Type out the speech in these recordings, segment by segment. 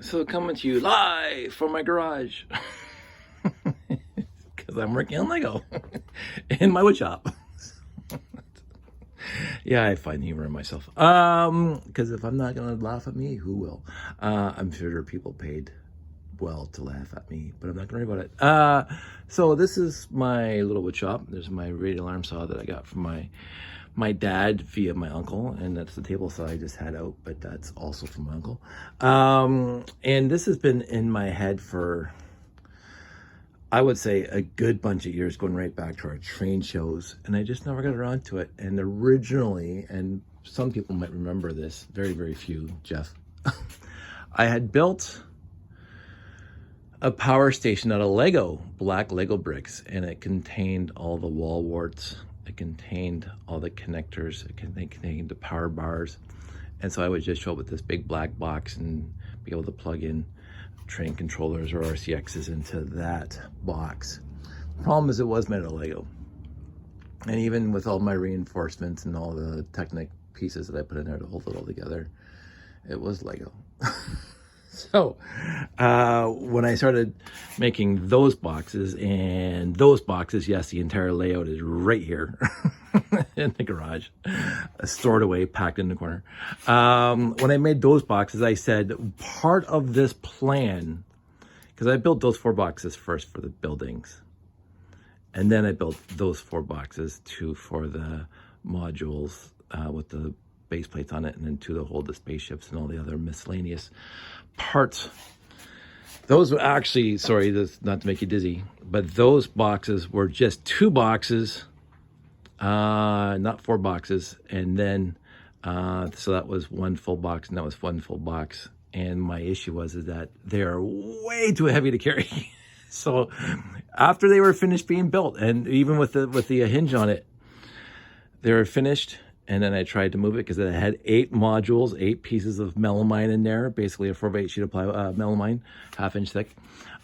So coming to you live from my garage because I'm working on Lego in my wood shop. Yeah, I find humor in myself. Because if I'm not gonna laugh at me, who will? I'm sure there are people paid well to laugh at me, but I'm not gonna worry about it. So this is my little wood shop. There's my radial arm saw that I got from my dad via my uncle, and that's the table saw I just had out, but that's also from my uncle. And this has been in my head for, I would say, a good bunch of years, going right back to our train shows, and I just never got around to it. And originally, and some people might remember this, very, very few, Jeff, I had built a power station out of Lego, black Lego bricks, and it contained all the wall warts. It contained all the connectors. It contained the power bars. And so I would just show up with this big black box and be able to plug in train controllers or RCXs into that box. The problem is it was made of Lego. And even with all my reinforcements and all the Technic pieces that I put in there to hold it all together, it was Lego. So when I started making those boxes, yes, the entire layout is right here in the garage, stored away, packed in the corner. When I made those boxes, I said part of this plan, because I built those 4 boxes first for the buildings, and then I built those 4 boxes, 2 for the modules with the base plates on it, and then 2 to hold the spaceships and all the other miscellaneous parts. Those were actually, sorry, this, not to make you dizzy, but those boxes were just 2 boxes, not 4 boxes. And then, so that was 1 full box, and that was 1 full box. And my issue was is that they're way too heavy to carry. So after they were finished being built, and even with the hinge on it, they were finished. And then I tried to move it because it had 8 modules, 8 pieces of melamine in there, basically a 4x8 sheet of melamine, 1/2 inch thick.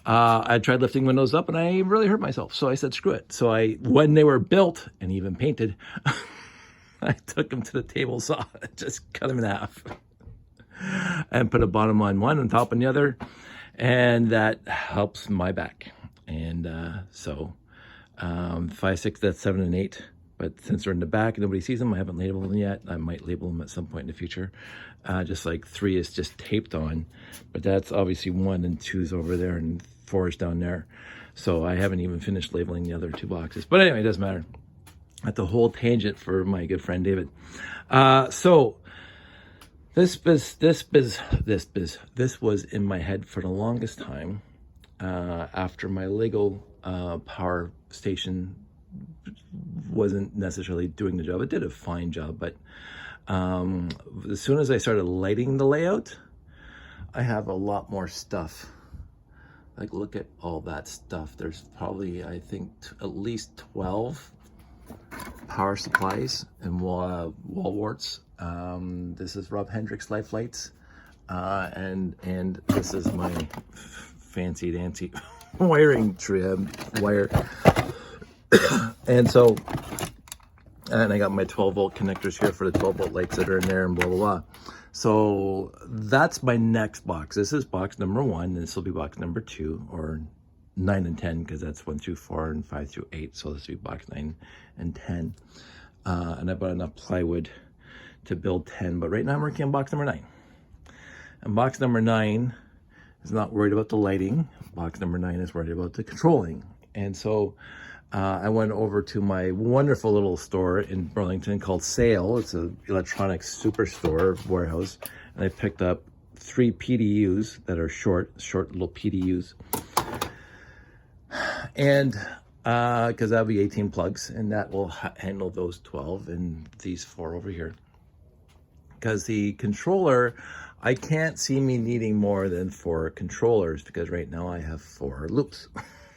I tried lifting windows up and I really hurt myself. So I said, screw it. So when they were built and even painted, I took them to the table saw, just cut them in half and put a bottom on one and top on the other. And that helps my back. And so 5, 6, that's 7 and 8. But since they're in the back and nobody sees them, I haven't labeled them yet. I might label them at some point in the future. Just like 3 is just taped on, but that's obviously 1 and 2's over there and 4 is down there. So I haven't even finished labeling the other 2 boxes. But anyway, it doesn't matter. That's a whole tangent for my good friend David. So this was in my head for the longest time. After my Lego power station wasn't necessarily doing the job. It did a fine job, but as soon as I started lighting the layout, I have a lot more stuff. Like, look at all that stuff. There's probably, I think, at least 12 power supplies and wall warts. This is Rob Hendricks Life Lights, and this is my fancy dancy wiring trim wire. And so, and I got my 12 volt connectors here for the 12 volt lights that are in there and blah, blah, blah. So that's my next box. This is box number 1, and this will be box number 2, or 9 and 10, because that's 1 through 4 and 5 through 8. So this will be box 9 and 10. And I bought enough plywood to build 10, but right now I'm working on box number 9. And box number 9 is not worried about the lighting. Box number 9 is worried about the controlling. And so I went over to my wonderful little store in Burlington called Sale. It's an electronics superstore warehouse. And I picked up 3 PDUs that are short little PDUs. And because that'll be 18 plugs, and that will handle those 12 and these 4 over here. Because the controller, I can't see me needing more than 4 controllers, because right now I have 4 loops.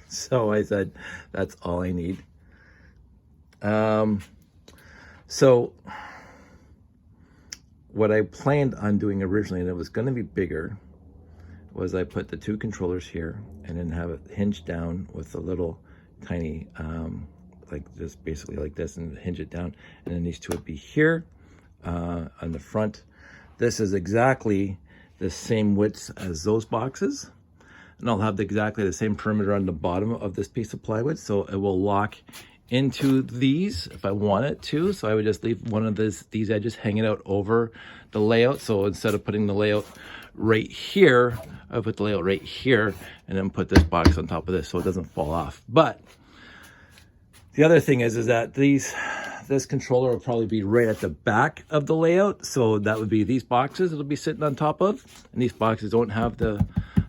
So I said, that's all I need. So what I planned on doing originally, and it was going to be bigger, was I put the 2 controllers here and then have it hinged down with a little tiny, like this, basically like this, and hinge it down. And then these 2 would be here on the front. This is exactly the same width as those boxes. And I'll have exactly the same perimeter on the bottom of this piece of plywood, so it will lock into these if I want it to. So I would just leave one of these edges hanging out over the layout. So instead of putting the layout right here, I put the layout right here and then put this box on top of this so it doesn't fall off. But the other thing is that this controller will probably be right at the back of the layout. So that would be these boxes it'll be sitting on top of. And these boxes don't have the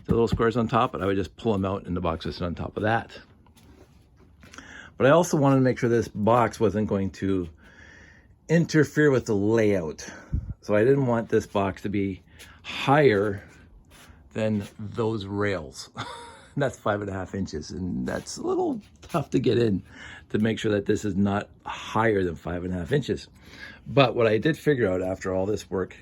little squares on top, but I would just pull them out and the box would sit on top of that. But I also wanted to make sure this box wasn't going to interfere with the layout. So I didn't want this box to be higher than those rails. That's 5.5 inches, and that's a little tough to get in to make sure that this is not higher than 5.5 inches. But what I did figure out after all this work,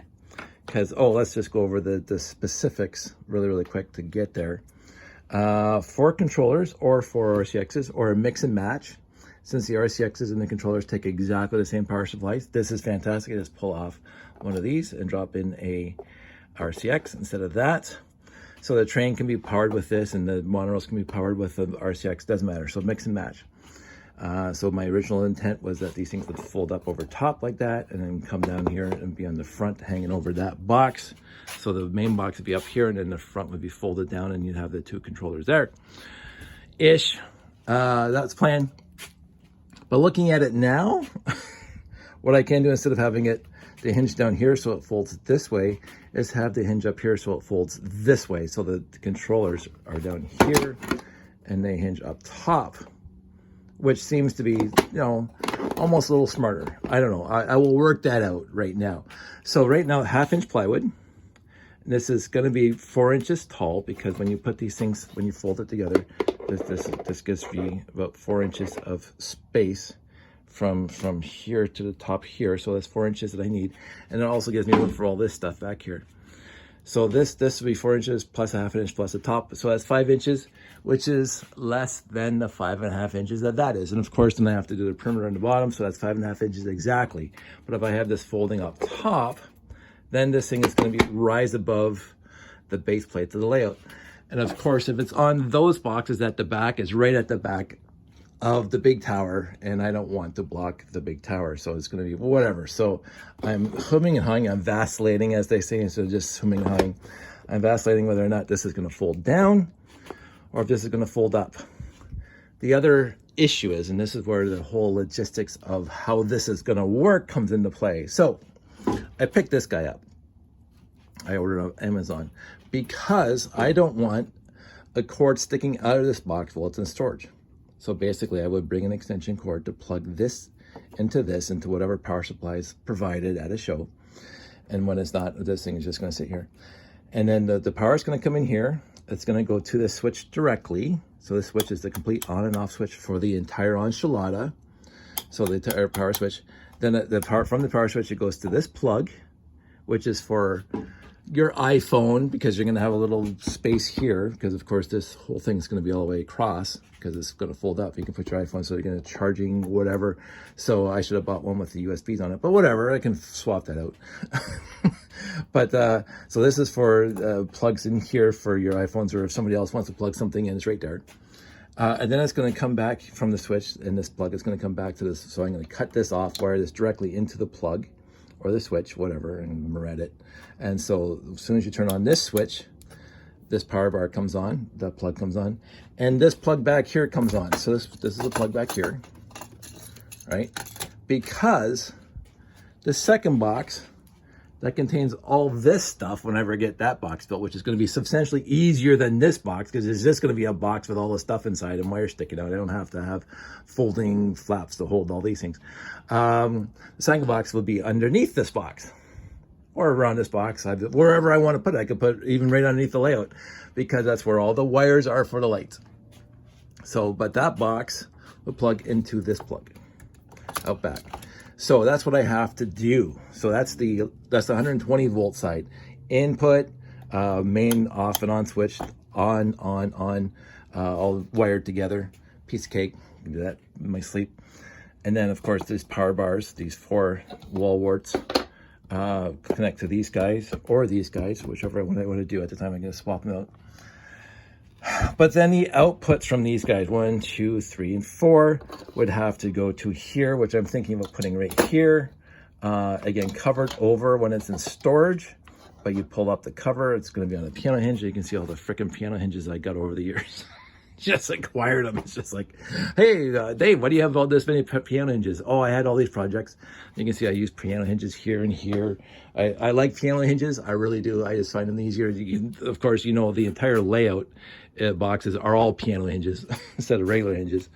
because, let's just go over the specifics really quick to get there. 4 controllers or 4 RCXs or a mix and match. Since the RCXs and the controllers take exactly the same power supplies, this is fantastic. I just pull off one of these and drop in a RCX instead of that. So the train can be powered with this and the monorails can be powered with the RCX, doesn't matter. So mix and match. So my original intent was that these things would fold up over top like that and then come down here and be on the front hanging over that box. So the main box would be up here and then the front would be folded down and you'd have the 2 controllers there. Ish. That's the plan. But looking at it now, what I can do instead of having it the hinge down here so it folds this way is have the hinge up here so it folds this way. So the controllers are down here and they hinge up top, which seems to be, almost a little smarter. I don't know. I will work that out right now. So right now, 1/2 inch plywood. This is going to be 4 inches tall because when you put these things, when you fold it together, this gives me about 4 inches of space from here to the top here. So that's 4 inches that I need. And it also gives me room for all this stuff back here. So this will be 4 inches plus 1/2 inch plus the top. So that's 5 inches, which is less than the 5.5 inches that is. And of course, then I have to do the perimeter on the bottom. So that's 5.5 inches exactly. But if I have this folding up top, then this thing is going to be rise above the base plates of the layout. And of course, if it's on those boxes at the back, it's right at the back of the big tower, and I don't want to block the big tower, so it's going to be whatever. So I'm humming and hawing, I'm vacillating, as they say, instead of just humming and hawing. I'm vacillating whether or not this is going to fold down or if this is going to fold up. The other issue is, and this is where the whole logistics of how this is going to work comes into play. So I picked this guy up. I ordered on Amazon because I don't want a cord sticking out of this box while it's in storage. So basically I would bring an extension cord to plug this, into whatever power supply is provided at a show. And when it's not, this thing is just going to sit here. And then the power is going to come in here. It's going to go to the switch directly. So this switch is the complete on and off switch for the entire enchilada. So the entire power switch. Then the power from the power switch, it goes to this plug, which is for your iPhone, because you're going to have a little space here, because of course this whole thing is going to be all the way across because it's going to fold up. You can put your iPhone, so you're going to charging whatever. So I should have bought one with the USBs on it, but whatever, I can swap that out. But so this is for plugs in here for your iPhones, or if somebody else wants to plug something in, it's right there. And then it's going to come back from the switch, and this plug is going to come back to this. So I'm going to cut this off, wire this directly into the plug or the switch, whatever, and moret it. And so as soon as you turn on this switch, this power bar comes on, the plug comes on, and this plug back here comes on. So this is a plug back here, right? Because the second box that contains all this stuff, whenever I get that box built, which is going to be substantially easier than this box, because it's just going to be a box with all the stuff inside and wires sticking out. I don't have to have folding flaps to hold all these things. The second box will be underneath this box, or around this box, wherever I want to put it. I could put it even right underneath the layout, because that's where all the wires are for the lights. So, but that box will plug into this plug out back. So that's what I have to do. So that's the 120 volt side. Input, main off and on switch, on, all wired together. Piece of cake. I can do that in my sleep. And then of course these power bars, these 4 wall warts, connect to these guys or these guys, whichever one I want to do at the time. I'm going to swap them out. But then the outputs from these guys, 1, 2, 3, and 4, would have to go to here, which I'm thinking of putting right here. Again, covered over when it's in storage, but you pull up the cover, it's going to be on a piano hinge. You can see all the freaking piano hinges I got over the years. Just acquired them. It's just like, hey, Dave, what do you have all this many piano hinges? Oh, I had all these projects. You can see I use piano hinges here and here. I like piano hinges. I really do. I just find them easier. Of course, the entire layout boxes are all piano hinges instead of regular hinges.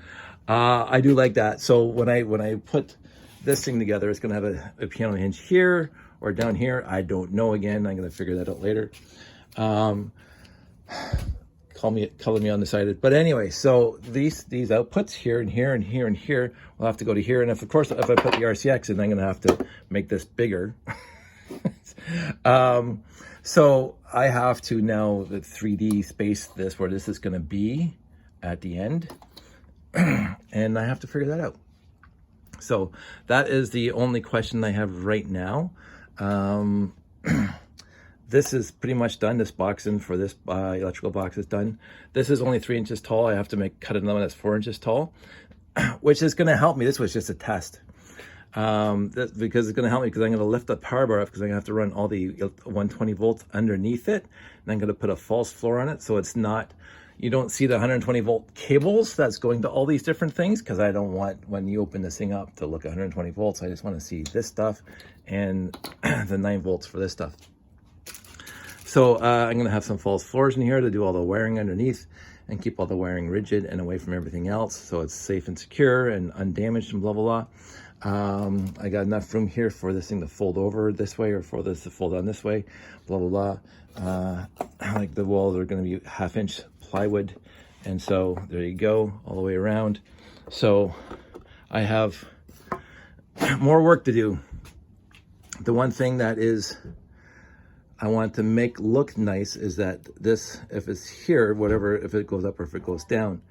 I do like that. So when I put this thing together, it's going to have a piano hinge here or down here. I don't know. Again, I'm going to figure that out later. Color me undecided. But anyway, so these outputs here and here and here and here will have to go to here. And of course, if I put the RCX in, I'm going to have to make this bigger. So I have to now the 3D space this where this is going to be at the end. And I have to figure that out. So that is the only question I have right now. This is pretty much done. This boxing for this electrical box is done. This is only 3 inches tall. I have to cut another one that's 4 inches tall, which is going to help me. This was just a test. Because it's going to help me because I'm going to lift the power bar up because I'm going to have to run all the 120 volts underneath it. And I'm going to put a false floor on it. So it's not, you don't see the 120 volt cables that's going to all these different things because I don't want, when you open this thing up, to look at 120 volts. I just want to see this stuff and the 9 volts for this stuff. So I'm going to have some false floors in here to do all the wiring underneath and keep all the wiring rigid and away from everything else so it's safe and secure and undamaged and blah, blah, blah. I got enough room here for this thing to fold over this way or for this to fold on this way, blah, blah, blah. Like the walls are going to be 1/2 inch plywood. And so there you go, all the way around. So I have more work to do. The one thing that I want to make look nice is that this, if it's here, whatever, if it goes up or if it goes down,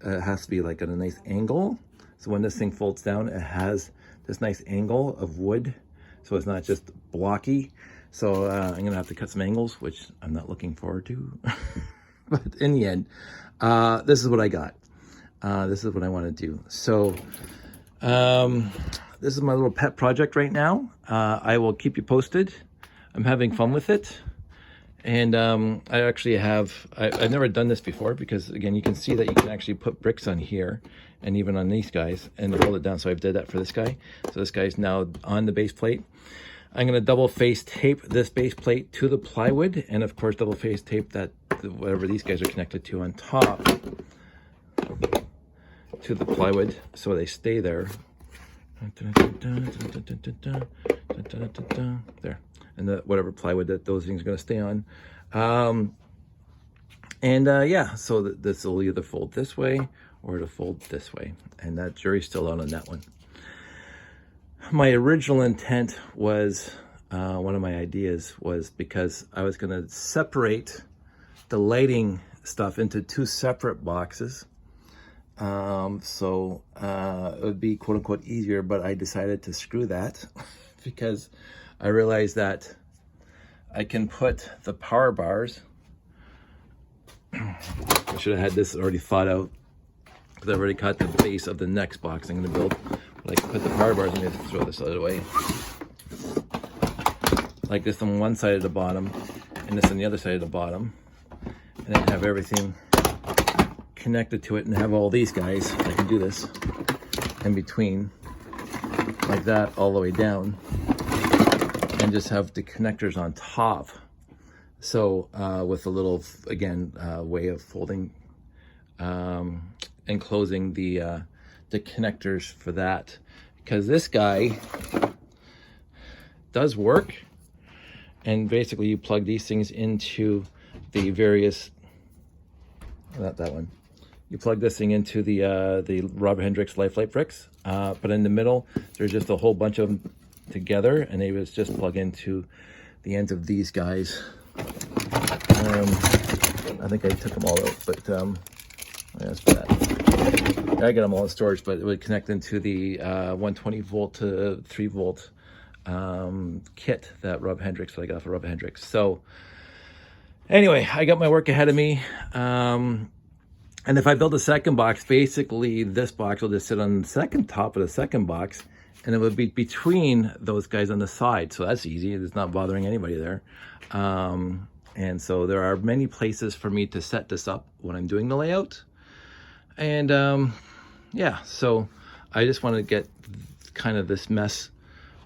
it has to be like at a nice angle. So when this thing folds down, it has this nice angle of wood. So it's not just blocky. So I'm going to have to cut some angles, which I'm not looking forward to. But in the end, this is what I got. This is what I want to do. So this is my little pet project right now. I will keep you posted. I'm having fun with it. And I actually I've never done this before because, again, you can see that you can actually put bricks on here and even on these guys and hold it down. So I've did that for this guy. So this guy's now on the base plate. I'm going to double face tape this base plate to the plywood and, of course, double face tape that whatever these guys are connected to on top to the plywood so they stay there. There. And whatever plywood that those things are going to stay on. Yeah, so this will either fold this way or it'll fold this way. And that jury's still out on that one. My original intent was, one of my ideas was because I was going to separate the lighting stuff into 2 separate boxes. So it would be quote unquote easier, but I decided to screw that because I realized that I can put the power bars. I should have had this already thought out because I've already cut the base of the next box I'm going to build. But I can put the power bars, I'm going to throw this other way. Like this on one side of the bottom and this on the other side of the bottom. And then have everything connected to it and have all these guys, I can do this, in between, like that, all the way down. And just have the connectors on top. So with a little, again, way of folding and closing the connectors for that. Because this guy does work. And basically you plug these things into the various, not that one. You plug this thing into the Robert Hendricks Lifelike bricks. But in the middle, there's just a whole bunch of them together, and they was just plug into the ends of these guys. I think I took them all out, but that's that. I got them all in storage, but it would connect into the 120 volt to 3 volt kit that Rob Hendricks, that I got for Rob Hendricks. So anyway, I got my work ahead of me. And if I build a second box, basically this box will just sit on the second top of the second box, and it would be between those guys on the side. So that's easy. It's not bothering anybody there. And so there are many places for me to set this up when I'm doing the layout. And yeah, so I just want to get kind of this mess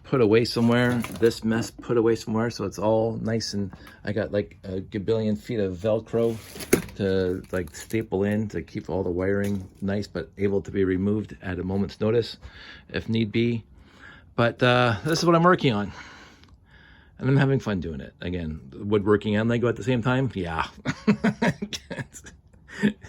put away somewhere, this mess put away somewhere, so it's all nice. And I got like a gabillion feet of Velcro to like staple in to keep all the wiring nice, but able to be removed at a moment's notice if need be. But this is what I'm working on, and I'm having fun doing it. Again, woodworking and Lego at the same time. Yeah.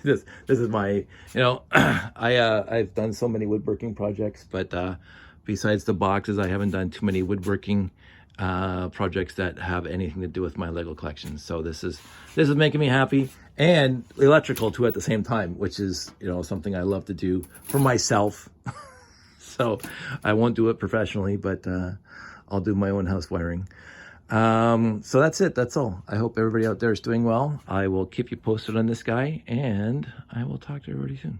this is my, you know, I've done so many woodworking projects, but besides the boxes, I haven't done too many woodworking projects that have anything to do with my Lego collection. So this is making me happy, and electrical too at the same time, which is, you know, something I love to do for myself. So I won't do it professionally, but I'll do my own house wiring. So that's it. That's all. I hope everybody out there is doing well. I will keep you posted on this guy, and I will talk to everybody soon.